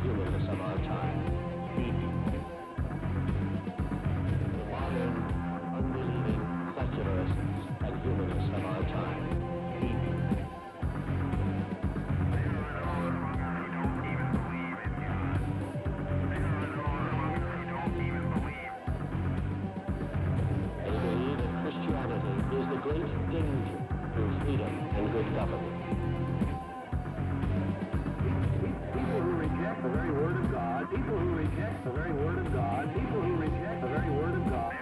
humanists of our time. The modern, unbelieving secularists and humanists of our time. They believe that Christianity is the great danger to freedom and good government. People who reject the very word of God, people who reject the very word of God, people who reject the very word of God.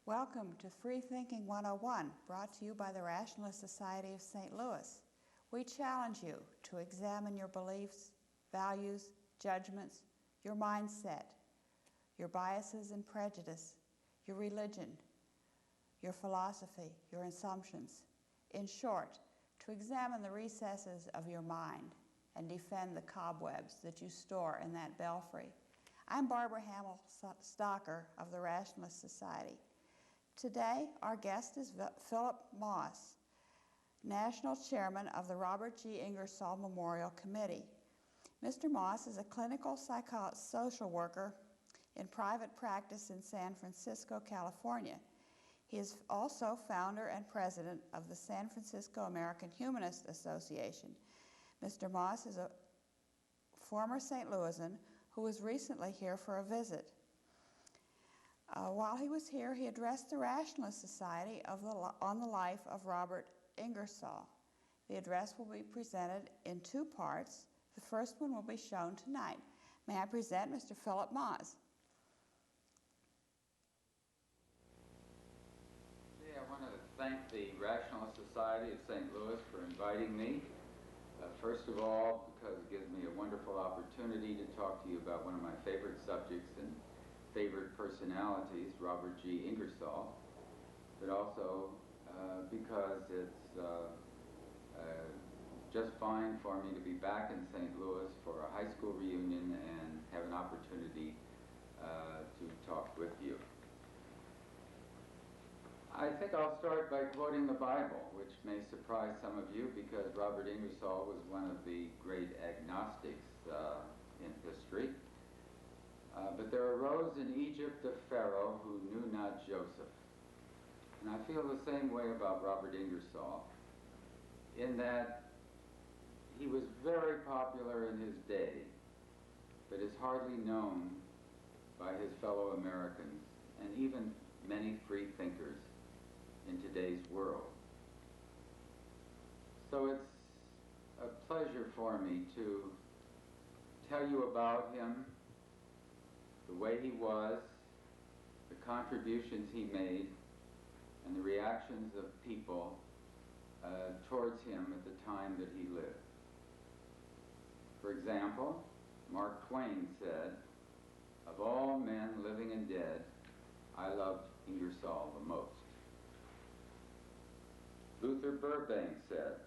Welcome to Freethinking 101, brought to you by the Rationalist Society of St. Louis. We challenge you to examine your beliefs, values, judgments, your mindset, your biases and prejudice, your religion, your philosophy, your assumptions. In short, to examine the recesses of your mind and defend the cobwebs that you store in that belfry. I'm Barbara Hamill-Stocker of the Rationalist Society. Today, our guest is Philip Moss, National Chairman of the Robert G. Ingersoll Memorial Committee. Mr. Moss is a clinical social worker in private practice in San Francisco, California. He is also founder and president of the San Francisco American Humanist Association. Mr. Moss is a former St. Louisan who was recently here for a visit. While he was here, he addressed the Rationalist Society on the life of Robert Ingersoll. The address will be presented in two parts. The first one will be shown tonight. May I present Mr. Philip Moss? I want to thank the Rationalist Society of St. Louis for inviting me. First of all, because it gives me a wonderful opportunity to talk to you about one of my favorite subjects and favorite personalities, Robert G. Ingersoll, but also because it's just fine for me to be back in St. Louis for a high school reunion and have an opportunity to talk with you. I think I'll start by quoting the Bible, which may surprise some of you because Robert Ingersoll was one of the great agnostics in history. But there arose in Egypt a Pharaoh who knew not Joseph. And I feel the same way about Robert Ingersoll, in that he was very popular in his day, but is hardly known by his fellow Americans and even many free thinkers in today's world. So it's a pleasure for me to tell you about him, the way he was, the contributions he made, and the reactions of people towards him at the time that he lived. For example, Mark Twain said, "Of all men living and dead, I loved Ingersoll the most." Luther Burbank said,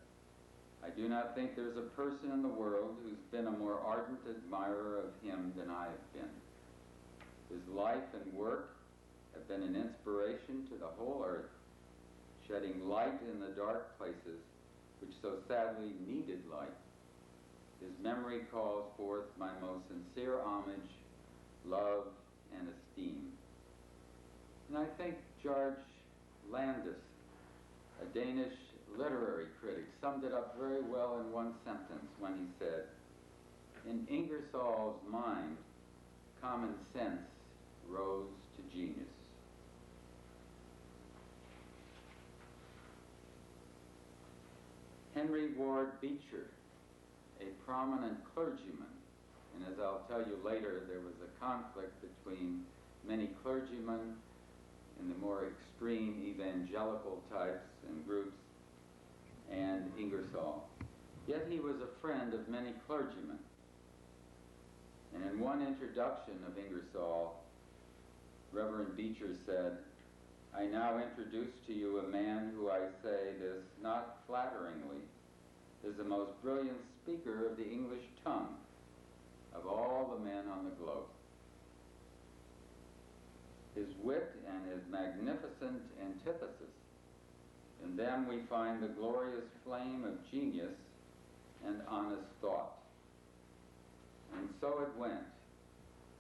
"I do not think there's a person in the world who's been a more ardent admirer of him than I have been. His life and work have been an inspiration to the whole earth, shedding light in the dark places which so sadly needed light. His memory calls forth my most sincere homage, love, and esteem." And I think George Landis, a Danish literary critic, summed it up very well in one sentence when he said, "In Ingersoll's mind, common sense rose to genius." Henry Ward Beecher, a prominent clergyman, and as I'll tell you later, there was a conflict between many clergymen in the more extreme evangelical types and groups and Ingersoll. Yet he was a friend of many clergymen. And in one introduction of Ingersoll, Reverend Beecher said, "I now introduce to you a man who, I say this not flatteringly, is the most brilliant speaker of the English tongue of all the men on the globe. His wit and his magnificent antithesis In them we find the glorious flame of genius and honest thought. And so it went,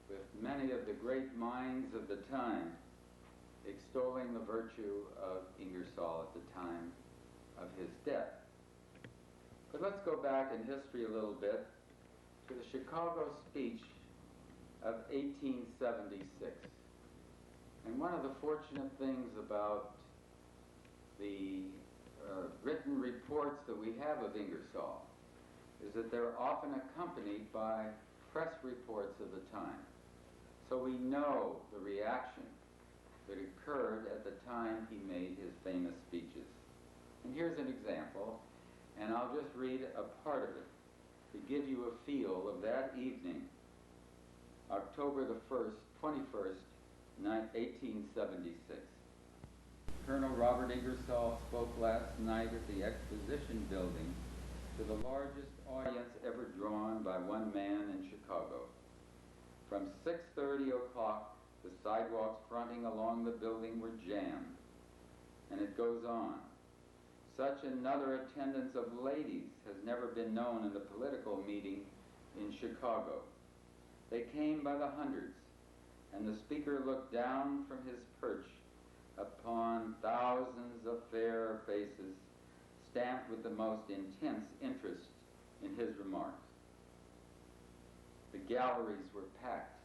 with many of the great minds of the time extolling the virtue of Ingersoll at the time of his death. But let's go back in history a little bit to the Chicago speech of 1876. And one of the fortunate things about the written reports that we have of Ingersoll is that they're often accompanied by press reports of the time. So we know the reaction that occurred at the time he made his famous speeches. And here's an example, and I'll just read a part of it to give you a feel of that evening, October the 21st, 1876. Colonel Robert Ingersoll spoke last night at the Exposition Building to the largest audience ever drawn by one man in Chicago. From 6:30 o'clock, the sidewalks fronting along the building were jammed. And it goes on. Such another attendance of ladies has never been known in the political meeting in Chicago. They came by the hundreds, and the speaker looked down from his perch upon thousands of fair faces stamped with the most intense interest in his remarks. The galleries were packed.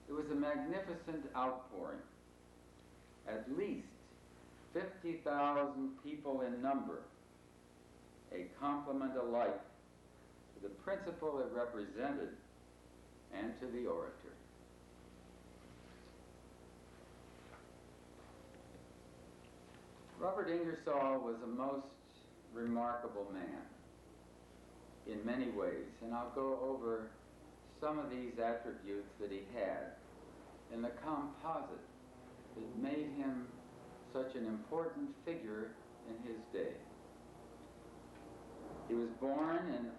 It was a magnificent outpouring. At least 50,000 people in number, a compliment alike to the principle it represented and to the orator. Robert Ingersoll was a most remarkable man in many ways, and I'll go over some of these attributes that he had in the composite that made him such an important figure in his day. He was born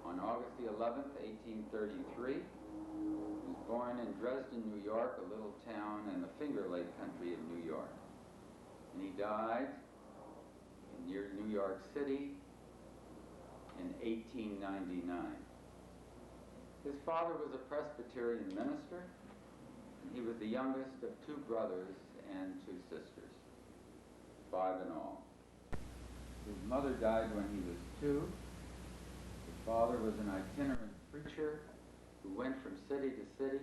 on August the 11th, 1833. He was born in Dresden, New York, a little town in the Finger Lake country of New York. And he died near New York City in 1899. His father was a Presbyterian minister, and he was the youngest of two brothers and two sisters, 5 in all. His mother died when he was 2. His father was an itinerant preacher who went from city to city,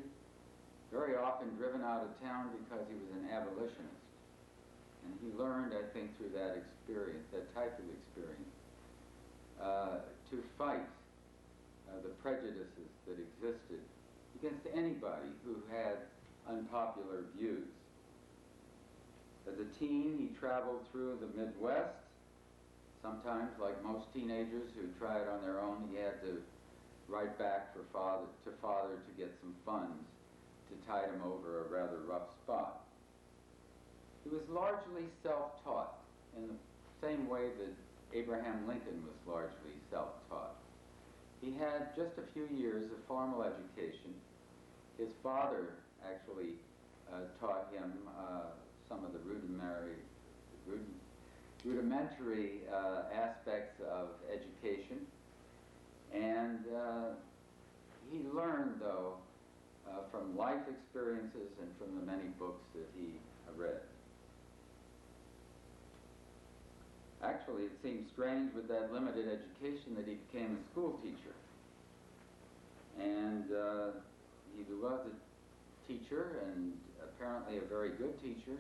very often driven out of town because he was an abolitionist. And he learned, I think, through that experience, that type of experience, to fight the prejudices that existed against anybody who had unpopular views. As a teen, he traveled through the Midwest. Sometimes, like most teenagers who try it on their own, he had to write back to father to get some funds to tide him over a rather rough spot. He was largely self-taught in the same way that Abraham Lincoln was largely self-taught. He had just a few years of formal education. His father actually taught him some of the rudimentary aspects of education. And he learned, though, from life experiences and from the many books that he read. Actually, it seems strange with that limited education that he became a school teacher. And he was a teacher, and apparently a very good teacher,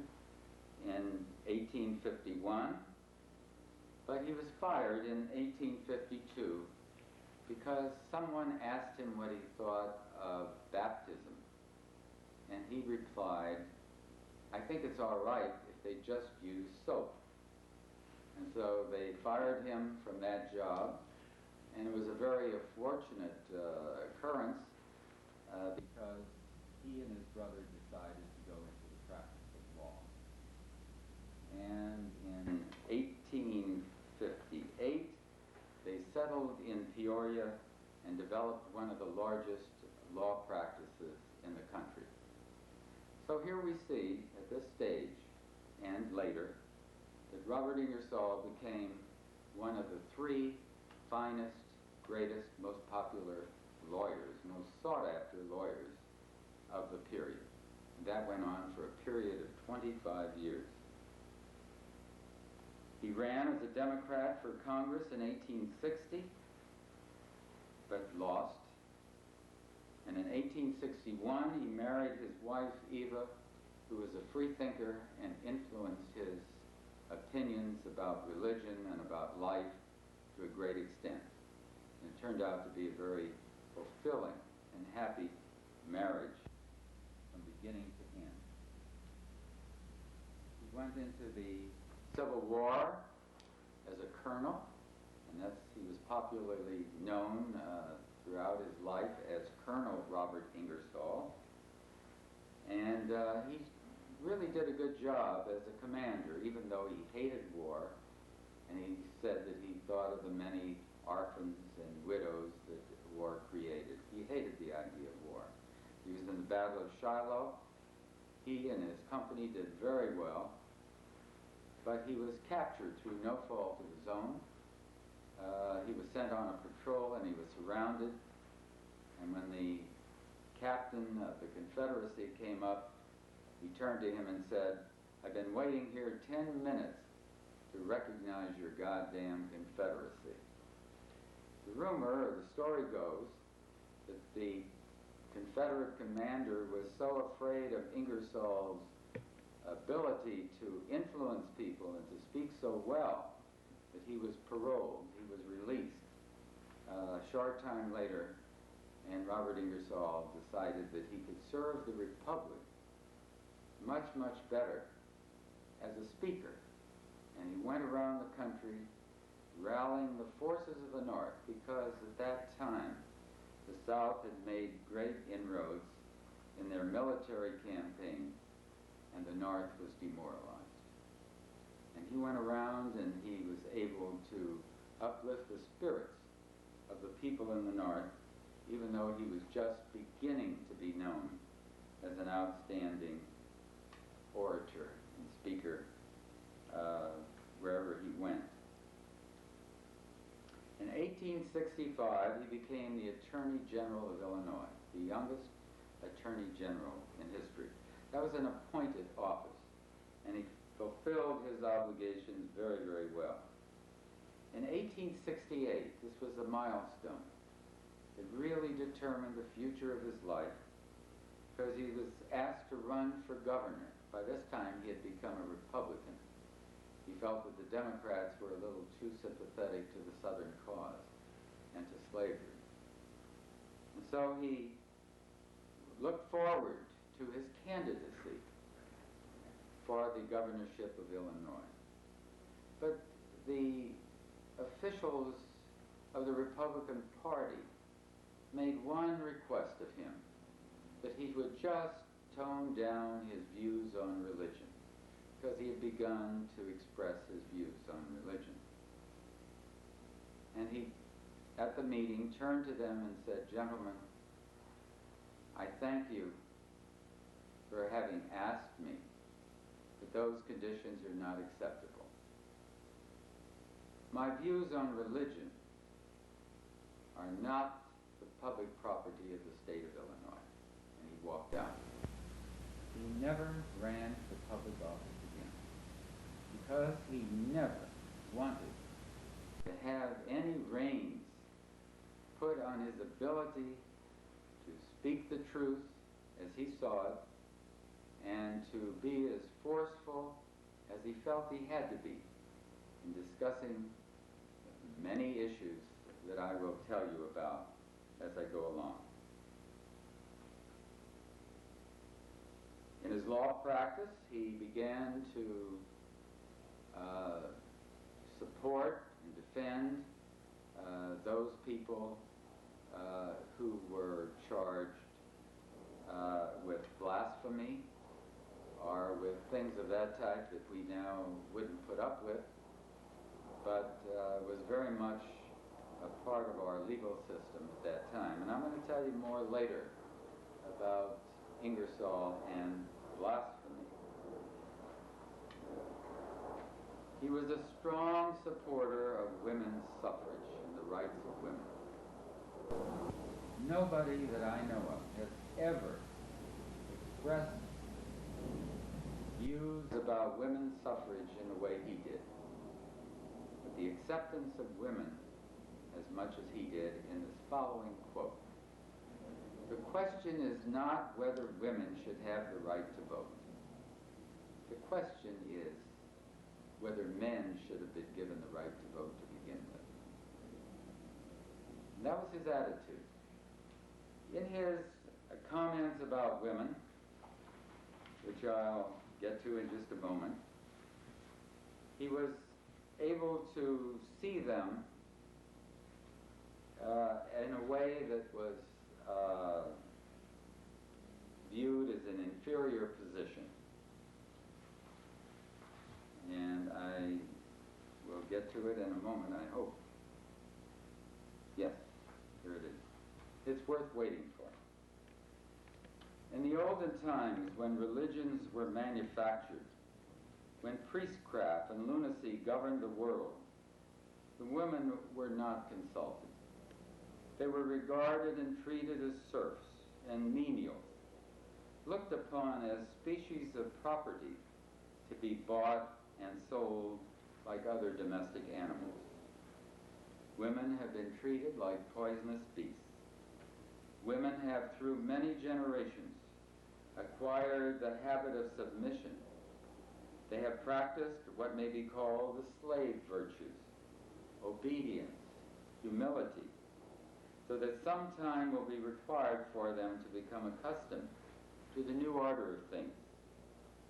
in 1851. But he was fired in 1852 because someone asked him what he thought of baptism. And he replied, "I think it's all right if they just use soap." And so they fired him from that job, and it was a very fortunate occurrence because he and his brother decided to go into the practice of law. And in 1858, they settled in Peoria and developed one of the largest law practices in the country. So here we see, at this stage, and later, Robert Ingersoll became one of the three finest, greatest, most popular lawyers, most sought-after lawyers of the period. And that went on for a period of 25 years. He ran as a Democrat for Congress in 1860, but lost. And in 1861, he married his wife, Eva, who was a freethinker and influenced his opinions about religion and about life to a great extent. And it turned out to be a very fulfilling and happy marriage from beginning to end. He went into the Civil War as a colonel, and he was popularly known throughout his life as Colonel Robert Ingersoll. And he really did a good job as a commander, even though he hated war, and he said that he thought of the many orphans and widows that war created. He hated the idea of war. He was in the Battle of Shiloh. He and his company did very well, but he was captured through no fault of his own. He was sent on a patrol and he was surrounded, and when the captain of the Confederacy came up, he turned to him and said, "I've been waiting here 10 minutes to recognize your goddamn Confederacy." The rumor, or the story goes, that the Confederate commander was so afraid of Ingersoll's ability to influence people and to speak so well that he was paroled, he was released a short time later, and Robert Ingersoll decided that he could serve the Republic much, much better as a speaker. And he went around the country rallying the forces of the North, because at that time the South had made great inroads in their military campaign and the North was demoralized. And he went around and he was able to uplift the spirits of the people in the North, even though he was just beginning to be known as an outstanding orator and speaker wherever he went. In 1865, he became the Attorney General of Illinois, the youngest Attorney General in history. That was an appointed office, and he fulfilled his obligations very, very well. In 1868, this was a milestone. It really determined the future of his life, because he was asked to run for governor. By this time, he had become a Republican. He felt that the Democrats were a little too sympathetic to the Southern cause and to slavery. And so he looked forward to his candidacy for the governorship of Illinois. But the officials of the Republican Party made one request of him, that he would just tone down his views on religion, because he had begun to express his views on religion. And he, at the meeting, turned to them and said, "Gentlemen, I thank you for having asked me, but those conditions are not acceptable. My views on religion are not the public property of the state of Illinois." And he walked out. He never ran for public office again, because he never wanted to have any reins put on his ability to speak the truth as he saw it, and to be as forceful as he felt he had to be in discussing many issues that I will tell you about as I go along. In his law practice, he began to support and defend those people who were charged with blasphemy or with things of that type that we now wouldn't put up with, but was very much a part of our legal system at that time. And I'm going to tell you more later about Ingersoll and blasphemy. He was a strong supporter of women's suffrage and the rights of women. Nobody that I know of has ever expressed views about women's suffrage in the way he did. But the acceptance of women as much as he did in this following quote. The question is not whether women should have the right to vote. The question is whether men should have been given the right to vote to begin with. And that was his attitude. In his comments about women, which I'll get to in just a moment, he was able to see them in a way that was viewed as an inferior position. And I will get to it in a moment, I hope. Yes, here it is. It's worth waiting for. In the olden times, when religions were manufactured, when priestcraft and lunacy governed the world, the women were not consulted. They were regarded and treated as serfs and menials, looked upon as species of property to be bought and sold like other domestic animals. Women have been treated like poisonous beasts. Women have, through many generations, acquired the habit of submission. They have practiced what may be called the slave virtues, obedience, humility, so that some time will be required for them to become accustomed to the new order of things,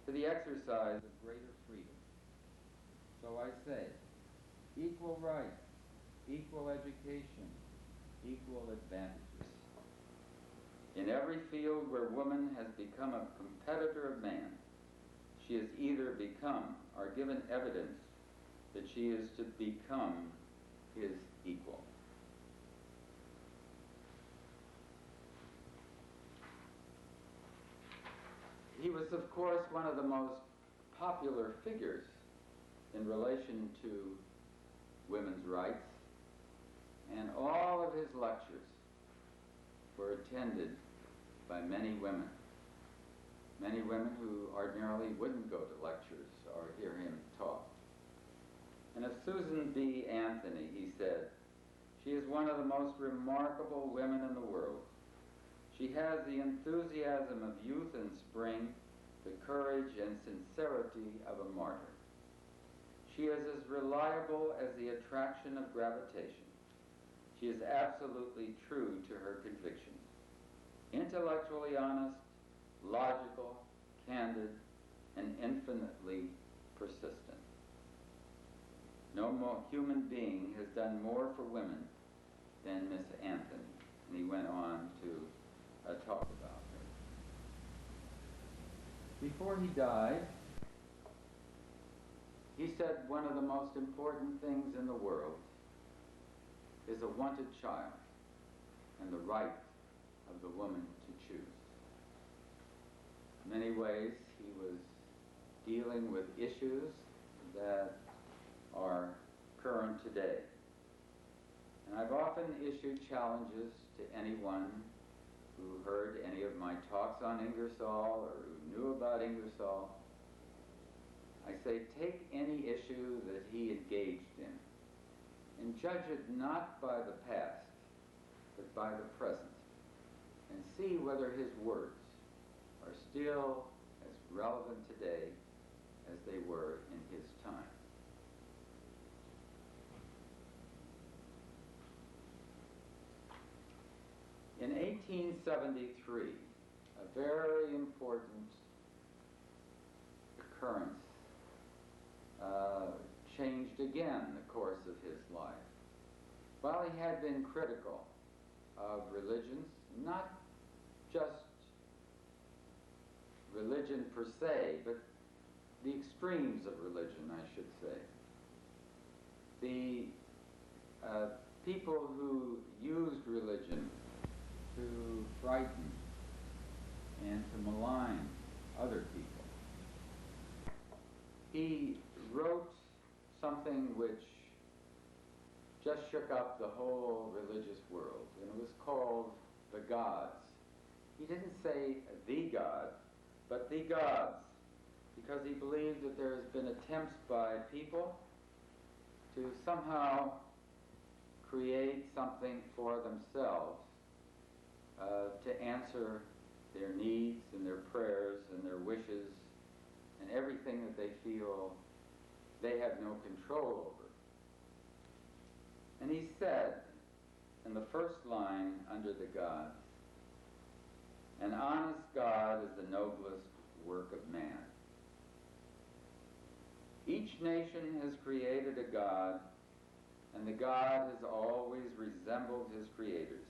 to the exercise of greater freedom. So I say, equal rights, equal education, equal advantages. In every field where woman has become a competitor of man, she has either become or given evidence that she is to become his equal. He was, of course, one of the most popular figures in relation to women's rights, and all of his lectures were attended by many women who ordinarily wouldn't go to lectures or hear him talk. And of Susan B. Anthony, he said, "She is one of the most remarkable women in the world. She has the enthusiasm of youth and spring, the courage and sincerity of a martyr. She is as reliable as the attraction of gravitation. She is absolutely true to her convictions, intellectually honest, logical, candid, and infinitely persistent. No more human being has done more for women than Miss Anthony." And he went on to talk about her. Before he died, he said one of the most important things in the world is a wanted child and the right of the woman to choose. In many ways, he was dealing with issues that are current today. And I've often issued challenges to anyone who heard any of my talks on Ingersoll or who knew about Ingersoll. I say, take any issue that he engaged in and judge it not by the past, but by the present, and see whether his words are still as relevant today as they were in his time. In 1873, a very important occurrence changed again the course of his life. While he had been critical of religions, not just religion per se, but the extremes of religion, I should say. The people who used religion to frighten and to malign other people. He wrote something which just shook up the whole religious world, and it was called the gods. He didn't say the God, but the gods, because he believed that there has been attempts by people to somehow create something for themselves to answer their needs and their prayers and their wishes and everything that they feel they have no control over. And he said in the first line under the gods, "An honest God is the noblest work of man." Each nation has created a God, and the God has always resembled his creators.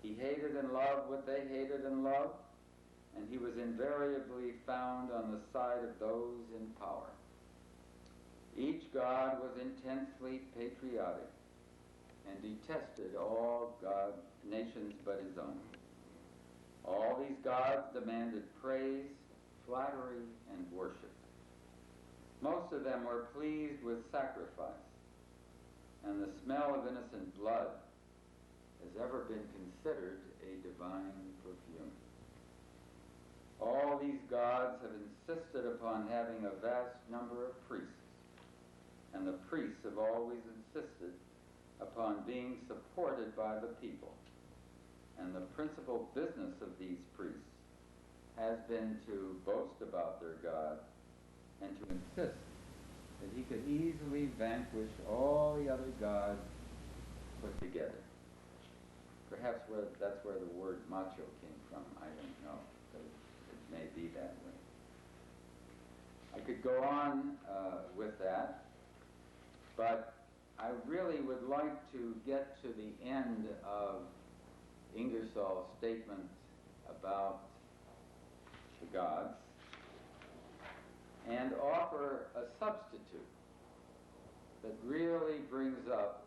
He hated and loved what they hated and loved, and he was invariably found on the side of those in power. Each God was intensely patriotic and detested all nations but his own. All these gods demanded praise, flattery, and worship. Most of them were pleased with sacrifice, and the smell of innocent blood has ever been considered a divine perfume. All these gods have insisted upon having a vast number of priests, and the priests have always insisted upon being supported by the people. And the principal business of these priests has been to boast about their God and to insist that he could easily vanquish all the other gods put together. Perhaps that's where the word macho came from. I don't know, but it may be that way. I could go on with that, but I really would like to get to the end of Ingersoll's statement about the gods and offer a substitute that really brings up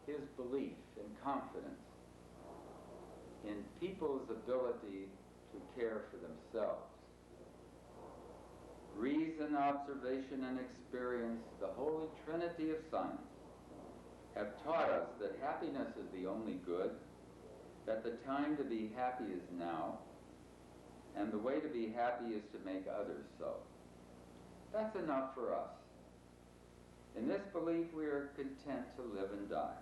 his belief and confidence in people's ability to care for themselves. Reason, observation, and experience, the holy trinity of science, have taught us that happiness is the only good, that the time to be happy is now, and the way to be happy is to make others so. That's enough for us. In this belief, we are content to live and die.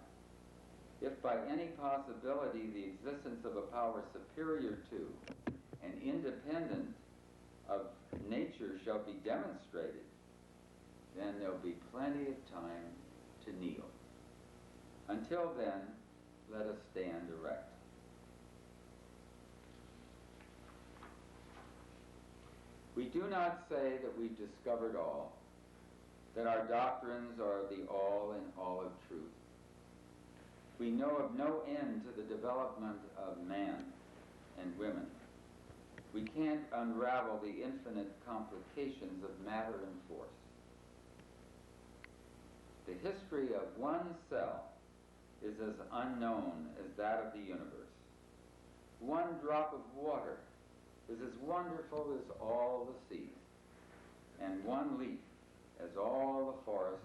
If by any possibility the existence of a power superior to and independent of nature shall be demonstrated, then there'll be plenty of time to kneel. Until then, let us stand erect. We do not say that we've discovered all, that our doctrines are the all in all of truth. We know of no end to the development of man and women. We can't unravel the infinite complications of matter and force. The history of one cell is as unknown as that of the universe. One drop of water is as wonderful as all the seas, and one leaf as all the forests,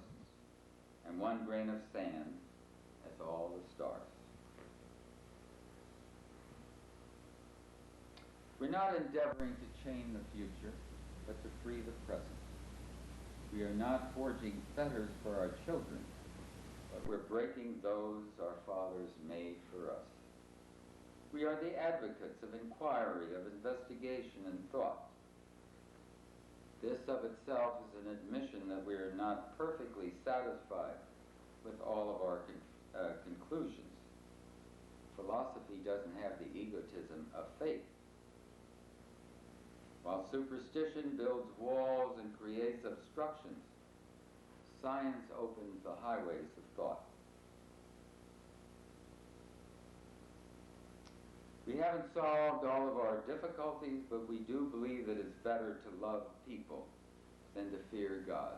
and one grain of sand as all the stars. We're not endeavoring to change the future, but to free the present. We are not forging fetters for our children, but we're breaking those our fathers made for us. We are the advocates of inquiry, of investigation and thought. This of itself is an admission that we are not perfectly satisfied with all of our conclusions. Philosophy doesn't have the egotism of faith. While superstition builds walls and creates obstructions, science opens the highways of thought. We haven't solved all of our difficulties, but we do believe that it's better to love people than to fear God.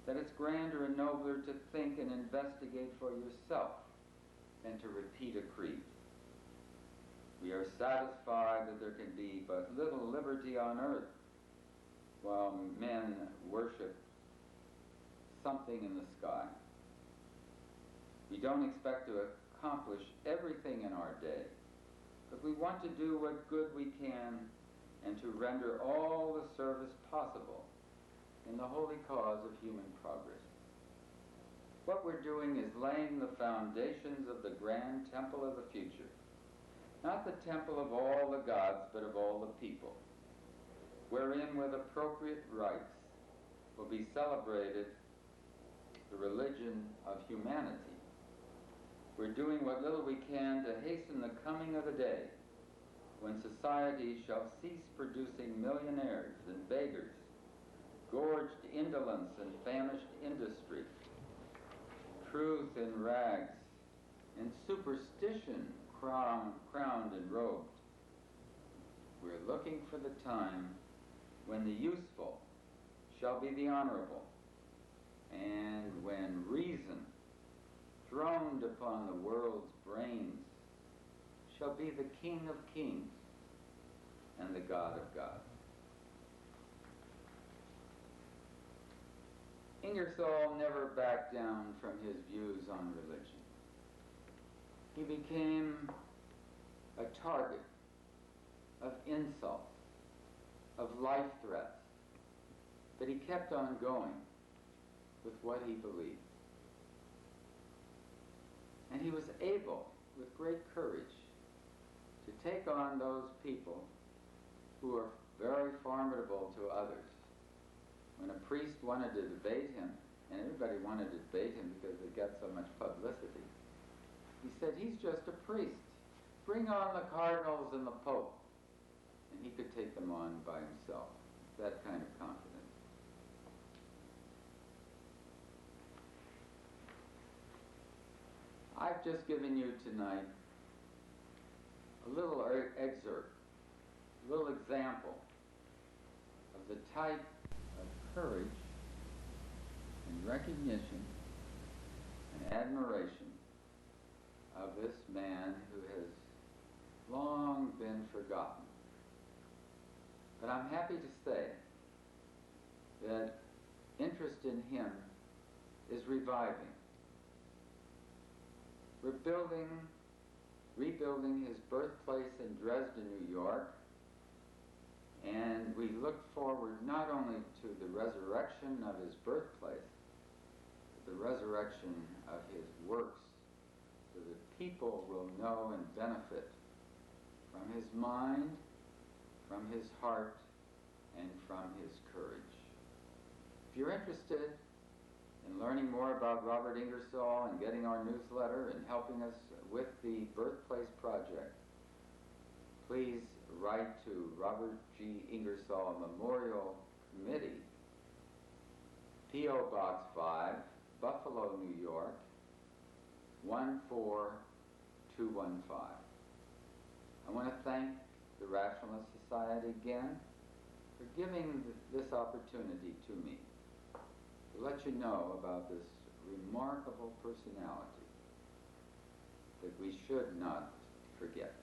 That it's grander and nobler to think and investigate for yourself than to repeat a creed. We are satisfied that there can be but little liberty on earth while men worship something in the sky. We don't expect to accomplish everything in our day, but we want to do what good we can and to render all the service possible in the holy cause of human progress. What we're doing is laying the foundations of the grand temple of the future, not the temple of all the gods, but of all the people, wherein with appropriate rites will be celebrated the religion of humanity. We're doing what little we can to hasten the coming of the day when society shall cease producing millionaires and beggars, gorged indolence and famished industry, truth in rags, and superstition crowned and robed. We're looking for the time when the useful shall be the honorable, and when reason, throned upon the world's brains, shall be the King of kings and the God of gods. Ingersoll never backed down from his views on religion. He became a target of insults, of life threats, but he kept on going with what he believed. And he was able, with great courage, to take on those people who are very formidable to others. When a priest wanted to debate him, and everybody wanted to debate him because they got so much publicity, he said, "He's just a priest. Bring on the cardinals and the pope." And he could take them on by himself. That kind of confidence. I've just given you tonight a little excerpt, a little example of the type of courage and recognition and admiration of this man who has long been forgotten. But I'm happy to say that interest in him is reviving. We're rebuilding his birthplace in Dresden, New York, and we look forward not only to the resurrection of his birthplace, but the resurrection of his works, so that people will know and benefit from his mind, from his heart, and from his courage. If you're interested in learning more about Robert Ingersoll and getting our newsletter and helping us with the Birthplace Project, please write to Robert G. Ingersoll Memorial Committee, P.O. Box 5, Buffalo, New York, 14215. I want to thank the Rationalist Society again for giving this opportunity to me to let you know about this remarkable personality that we should not forget.